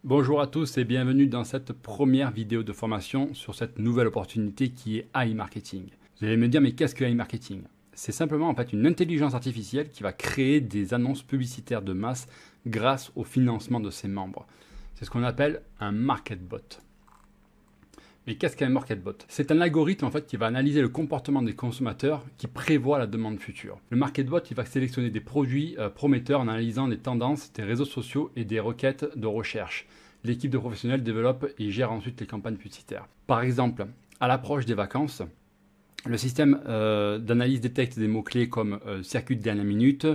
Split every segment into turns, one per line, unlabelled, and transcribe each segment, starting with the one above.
Bonjour à tous et bienvenue dans cette première vidéo de formation sur cette nouvelle opportunité qui est AI Marketing. Vous allez me dire, mais qu'est-ce que AI Marketing? C'est simplement en fait une intelligence artificielle qui va créer des annonces publicitaires de masse grâce au financement de ses membres. C'est ce qu'on appelle un market bot. Mais qu'est-ce qu'un market bot? C'est un algorithme en fait qui va analyser le comportement des consommateurs qui prévoit la demande future. Le market bot il va sélectionner des produits prometteurs en analysant les tendances des réseaux sociaux et des requêtes de recherche. L'équipe de professionnels développe et gère ensuite les campagnes publicitaires. Par exemple, à l'approche des vacances, le système d'analyse détecte des mots-clés comme circuit de dernière minute,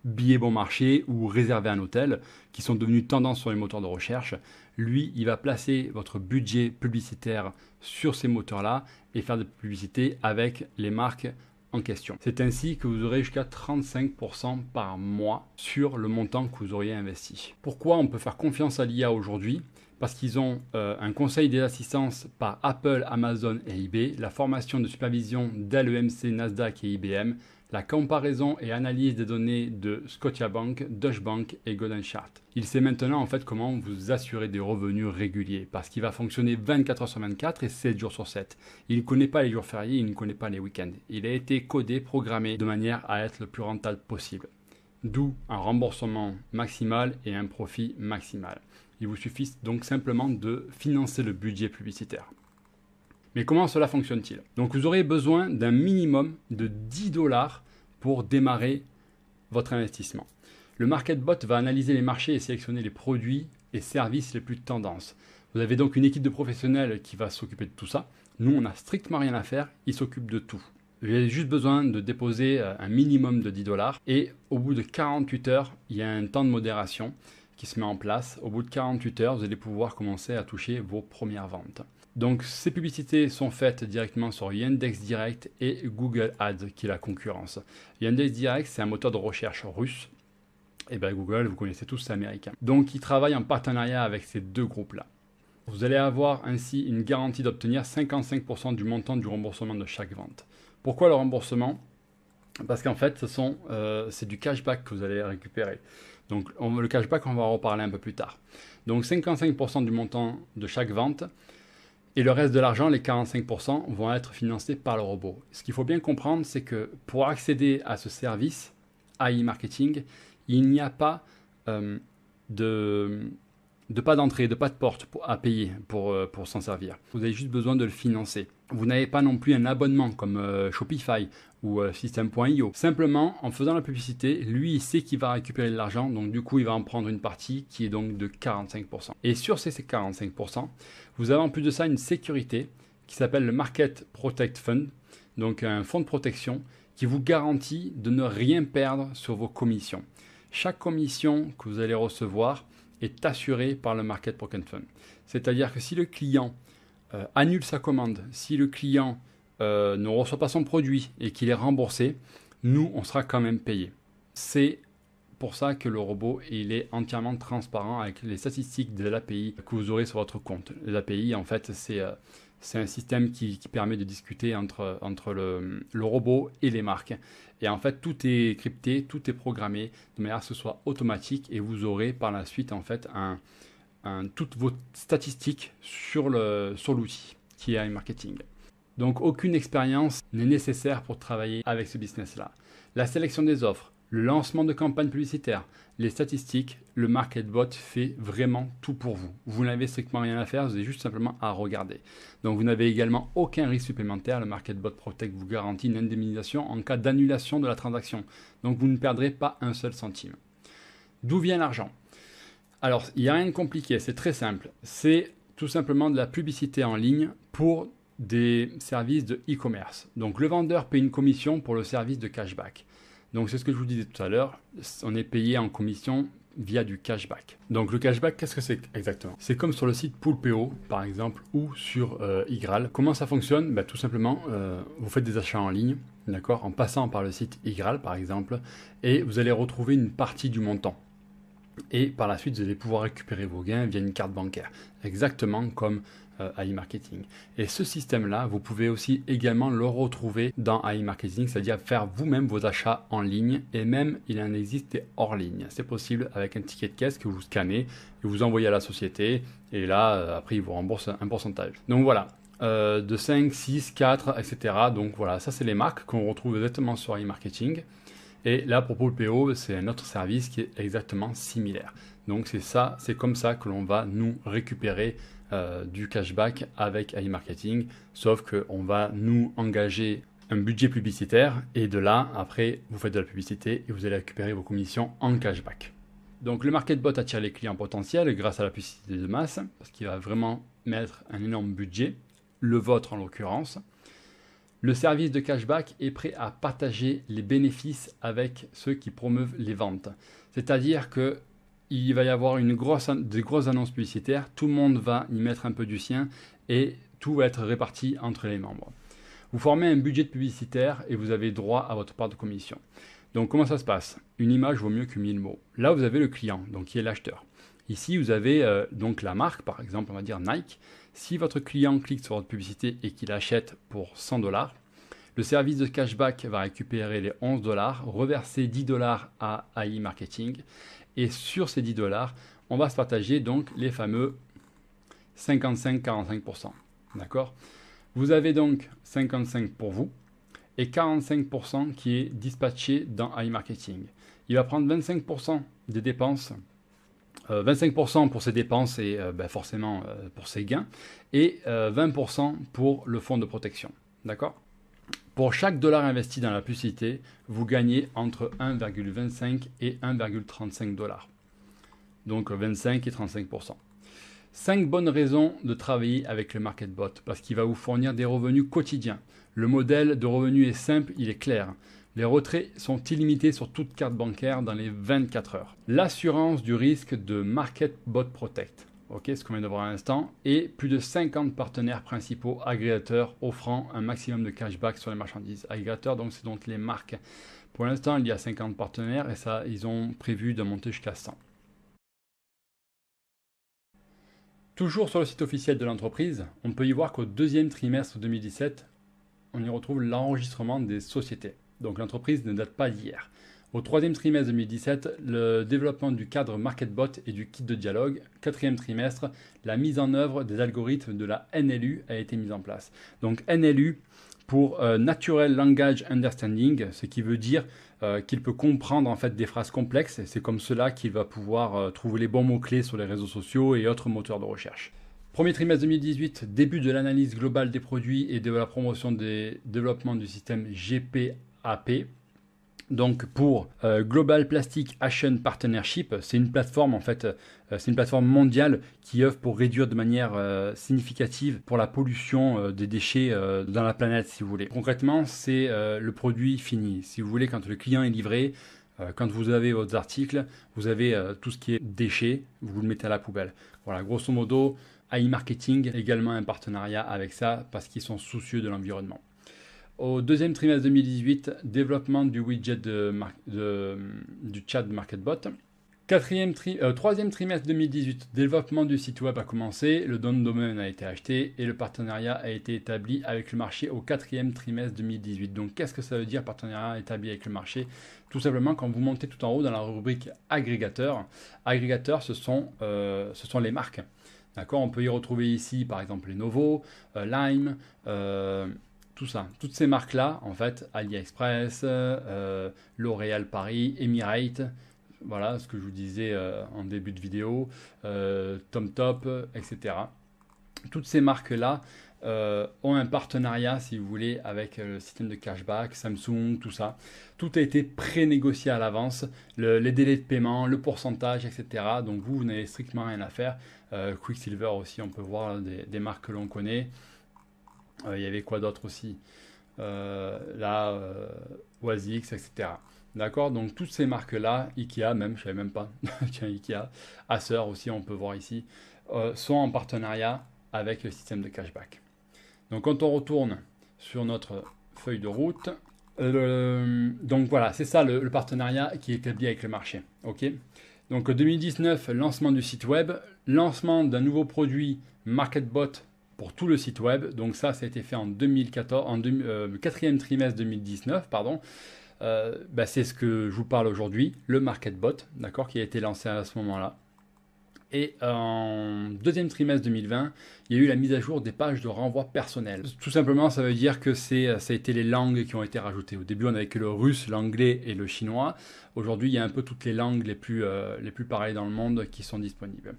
billets bon marché ou réservé un hôtel, qui sont devenus tendance sur les moteurs de recherche. Lui, il va placer votre budget publicitaire sur ces moteurs-là et faire des publicités avec les marques en question. C'est ainsi que vous aurez jusqu'à 35% par mois sur le montant que vous auriez investi. Pourquoi on peut faire confiance à l'IA aujourd'hui? Parce qu'ils ont un conseil des assistances par Apple, Amazon et eBay, la formation de supervision d'LEMC, Nasdaq et IBM, la comparaison et analyse des données de Scotiabank, Deutsche Bank et Golden Chart. Il sait maintenant en fait comment vous assurer des revenus réguliers parce qu'il va fonctionner 24 heures sur 24 et 7 jours sur 7. Il ne connaît pas les jours fériés, il ne connaît pas les week-ends. Il a été codé, programmé de manière à être le plus rentable possible. D'où un remboursement maximal et un profit maximal. Il vous suffit donc simplement de financer le budget publicitaire. Mais comment cela fonctionne-t-il? Donc vous aurez besoin d'un minimum de 10 $ pour démarrer votre investissement. Le market bot va analyser les marchés et sélectionner les produits et services les plus tendances. Vous avez donc une équipe de professionnels qui va s'occuper de tout ça. Nous, on n'a strictement rien à faire, ils s'occupent de tout. Vous avez juste besoin de déposer un minimum de 10 $ et au bout de 48 heures, il y a un temps de modération qui se met en place. Au bout de 48 heures, vous allez pouvoir commencer à toucher vos premières ventes. Donc ces publicités sont faites directement sur Yandex Direct et Google Ads qui est la concurrence. Yandex Direct c'est un moteur de recherche russe et bien Google vous connaissez tous c'est américain. Donc ils travaillent en partenariat avec ces deux groupes là. Vous allez avoir ainsi une garantie d'obtenir 55% du montant du remboursement de chaque vente. Pourquoi le remboursement? Parce qu'en fait c'est du cashback que vous allez récupérer. Donc le cashback on va en reparler un peu plus tard. Donc 55% du montant de chaque vente. Et le reste de l'argent, les 45%, vont être financés par le robot. Ce qu'il faut bien comprendre, c'est que pour accéder à ce service, AI Marketing, il n'y a pas pas d'entrée, de pas de porte à payer pour s'en servir. Vous avez juste besoin de le financer. Vous n'avez pas non plus un abonnement comme Shopify ou System.io. Simplement, en faisant la publicité, lui, il sait qu'il va récupérer de l'argent, donc du coup, il va en prendre une partie qui est donc de 45%. Et sur ces 45%, vous avez en plus de ça une sécurité qui s'appelle le Market Protect Fund, donc un fonds de protection qui vous garantit de ne rien perdre sur vos commissions. Chaque commission que vous allez recevoir est assurée par le Market Protect Fund. C'est-à-dire que si le client annule sa commande, si le client ne reçoit pas son produit et qu'il est remboursé, nous, on sera quand même payé. C'est pour ça que le robot, il est entièrement transparent avec les statistiques de l'API que vous aurez sur votre compte. L'API, en fait, c'est un système qui permet de discuter entre le robot et les marques. Et en fait, tout est crypté, tout est programmé de manière à ce que ce soit automatique et vous aurez par la suite, en fait, toutes vos statistiques sur l'outil qui est AI Marketing. Donc, aucune expérience n'est nécessaire pour travailler avec ce business-là. La sélection des offres, le lancement de campagnes publicitaires, les statistiques, le MarketBot fait vraiment tout pour vous. Vous n'avez strictement rien à faire, vous avez juste simplement à regarder. Donc vous n'avez également aucun risque supplémentaire. Le MarketBot Protect vous garantit une indemnisation en cas d'annulation de la transaction. Donc vous ne perdrez pas un seul centime. D'où vient l'argent? Alors, il n'y a rien de compliqué, c'est très simple. C'est tout simplement de la publicité en ligne pour des services de e-commerce. Donc le vendeur paye une commission pour le service de cashback. Donc c'est ce que je vous disais tout à l'heure, on est payé en commission via du cashback. Donc le cashback, qu'est-ce que c'est exactement? C'est comme sur le site Poolpeo par exemple ou sur Igral. Comment ça fonctionne? Tout simplement, vous faites des achats en ligne, d'accord, en passant par le site Igral par exemple, et vous allez retrouver une partie du montant. Et par la suite, vous allez pouvoir récupérer vos gains via une carte bancaire, exactement comme AI Marketing. Et ce système-là, vous pouvez aussi également le retrouver dans AI Marketing, c'est-à-dire faire vous-même vos achats en ligne, et même il en existe des hors ligne. C'est possible avec un ticket de caisse que vous scannez et vous envoyez à la société, et là, après, ils vous remboursent un pourcentage. Donc voilà. De 5, 6, 4, etc. Donc voilà, ça c'est les marques qu'on retrouve exactement sur AI Marketing. Et là, Propos PO, c'est un autre service qui est exactement similaire. Donc c'est ça, c'est comme ça que l'on va nous récupérer du cashback avec AI Marketing, sauf qu'on va nous engager un budget publicitaire et de là, après, vous faites de la publicité et vous allez récupérer vos commissions en cashback. Donc le MarketBot attire les clients potentiels grâce à la publicité de masse, parce qu'il va vraiment mettre un énorme budget, le vôtre en l'occurrence. Le service de cashback est prêt à partager les bénéfices avec ceux qui promeuvent les ventes. C'est-à-dire qu'il va y avoir de grosses annonces publicitaires, tout le monde va y mettre un peu du sien et tout va être réparti entre les membres. Vous formez un budget publicitaire et vous avez droit à votre part de commission. Donc comment ça se passe? Une image vaut mieux que 1000 mots. Là vous avez le client, donc qui est l'acheteur. Ici vous avez donc la marque, par exemple on va dire Nike. Si votre client clique sur votre publicité et qu'il achète pour 100 $, le service de cashback va récupérer les 11 $, reverser 10 $ à AI Marketing. Et sur ces 10 $, on va se partager donc les fameux 55-45%. D'accord? Vous avez donc 55 pour vous et 45% qui est dispatché dans AI Marketing. Il va prendre 25% des dépenses. 25% pour ses dépenses et forcément pour ses gains, et 20% pour le fonds de protection. D'accord? Pour chaque dollar investi dans la publicité, vous gagnez entre 1,25 et 1,35 $. Donc 25 et 35%. 5 bonnes raisons de travailler avec le MarketBot, parce qu'il va vous fournir des revenus quotidiens. Le modèle de revenu est simple, il est clair. Les retraits sont illimités sur toute carte bancaire dans les 24 heures. L'assurance du risque de MarketBot Protect, ce qu'on vient de voir à l'instant, et plus de 50 partenaires principaux agrégateurs offrant un maximum de cashback sur les marchandises. Agrégateurs, donc c'est donc les marques. Pour l'instant, il y a 50 partenaires et ça, ils ont prévu de monter jusqu'à 100. Toujours sur le site officiel de l'entreprise, on peut y voir qu'au deuxième trimestre 2017, on y retrouve l'enregistrement des sociétés. Donc l'entreprise ne date pas d'hier. Au troisième trimestre 2017, le développement du cadre MarketBot et du kit de dialogue. Quatrième trimestre, la mise en œuvre des algorithmes de la NLU a été mise en place. Donc NLU pour Natural Language Understanding, ce qui veut dire qu'il peut comprendre en fait des phrases complexes. C'est comme cela qu'il va pouvoir trouver les bons mots-clés sur les réseaux sociaux et autres moteurs de recherche. Premier trimestre 2018, début de l'analyse globale des produits et de la promotion des développements du système GPAP. Donc pour Global Plastic Action Partnership, c'est une plateforme en fait, c'est une plateforme mondiale qui œuvre pour réduire de manière significative pour la pollution des déchets dans la planète, si vous voulez. Concrètement, c'est le produit fini. Si vous voulez, quand le client est livré, quand vous avez votre article, vous avez tout ce qui est déchets, vous le mettez à la poubelle. Voilà, grosso modo, AI Marketing également un partenariat avec ça parce qu'ils sont soucieux de l'environnement. Au deuxième trimestre 2018, développement du widget du chat de MarketBot. Troisième trimestre 2018, développement du site web a commencé, le nom de domaine a été acheté et le partenariat a été établi avec le marché au quatrième trimestre 2018. Donc qu'est-ce que ça veut dire partenariat établi avec le marché? Tout simplement quand vous montez tout en haut dans la rubrique agrégateur, ce sont les marques. D'accord, on peut y retrouver ici par exemple Lenovo, Lime, tout ça, toutes ces marques-là, en fait, AliExpress, L'Oréal Paris, Emirate, voilà ce que je vous disais en début de vidéo, TomTop, etc. Toutes ces marques-là ont un partenariat, si vous voulez, avec le système de cashback, Samsung, tout ça. Tout a été pré-négocié à l'avance, les délais de paiement, le pourcentage, etc. Donc vous n'avez strictement rien à faire. Quicksilver aussi, on peut voir des marques que l'on connaît. Il y avait quoi d'autre aussi Oasix, etc. D'accord, donc toutes ces marques-là, Ikea même, je ne savais même pas, tiens, Ikea, Acer aussi, on peut voir ici, sont en partenariat avec le système de cashback. Donc quand on retourne sur notre feuille de route, donc voilà, c'est ça le partenariat qui est établi avec le marché. Ok. Donc 2019, lancement du site web, lancement d'un nouveau produit MarketBot pour tout le site web. Donc ça a été fait en 2014, quatrième trimestre 2019, pardon. C'est ce que je vous parle aujourd'hui, le MarketBot, d'accord, qui a été lancé à ce moment-là. Et en deuxième trimestre 2020, il y a eu la mise à jour des pages de renvoi personnel. Tout simplement, ça veut dire que ça a été les langues qui ont été rajoutées. Au début, on n'avait que le russe, l'anglais et le chinois. Aujourd'hui, il y a un peu toutes les langues les plus parlées dans le monde qui sont disponibles.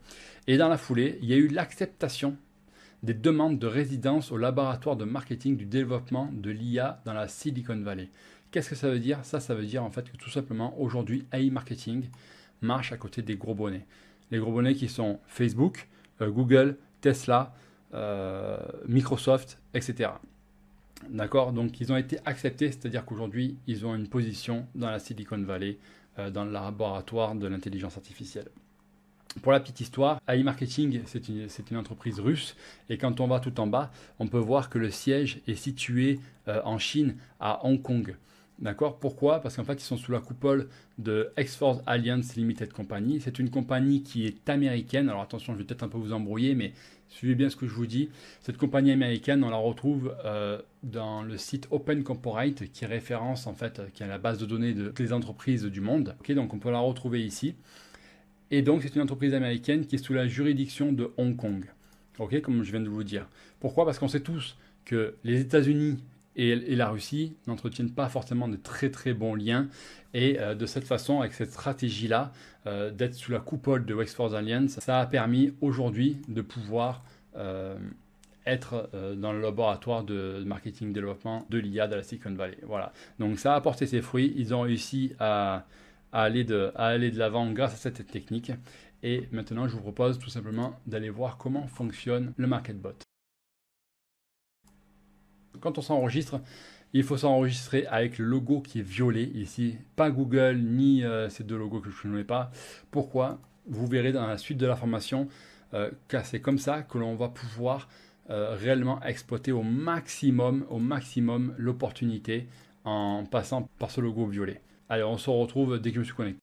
Et dans la foulée, il y a eu l'acceptation des demandes de résidence au laboratoire de marketing du développement de l'IA dans la Silicon Valley. Qu'est-ce que ça veut dire? Ça veut dire en fait que tout simplement, aujourd'hui, AI Marketing marche à côté des gros bonnets. Les gros bonnets qui sont Facebook, Google, Tesla, Microsoft, etc. D'accord? Donc ils ont été acceptés, c'est-à-dire qu'aujourd'hui, ils ont une position dans la Silicon Valley, dans le laboratoire de l'intelligence artificielle. Pour la petite histoire, AI Marketing, c'est une entreprise russe, et quand on va tout en bas, on peut voir que le siège est situé en Chine, à Hong Kong. D'accord? Pourquoi? Parce qu'en fait, ils sont sous la coupole de X-Force Alliance Limited Company. C'est une compagnie qui est américaine. Alors attention, je vais peut-être un peu vous embrouiller, mais suivez bien ce que je vous dis. Cette compagnie américaine, on la retrouve dans le site Open Corporate, qui référence en fait, qui est la base de données de toutes les entreprises du monde. Okay, donc on peut la retrouver ici. Et donc c'est une entreprise américaine qui est sous la juridiction de Hong Kong. Ok, comme je viens de vous le dire. Pourquoi? Parce qu'on sait tous que les États-Unis et la Russie n'entretiennent pas forcément de très très bons liens. Et de cette façon, avec cette stratégie-là, d'être sous la coupole de X-Force Alliance, ça a permis aujourd'hui de pouvoir être dans le laboratoire de marketing développement de l'IA de la Silicon Valley. Voilà. Donc ça a apporté ses fruits. Ils ont réussi à aller de l'avant grâce à cette technique. Et maintenant, je vous propose tout simplement d'aller voir comment fonctionne le MarketBot. Quand on s'enregistre, il faut s'enregistrer avec le logo qui est violet ici, pas Google ni ces deux logos que je ne connais pas. Pourquoi? Vous verrez dans la suite de la formation que c'est comme ça que l'on va pouvoir réellement exploiter au maximum l'opportunité en passant par ce logo violet. Allez, on se retrouve dès que je me suis connecté.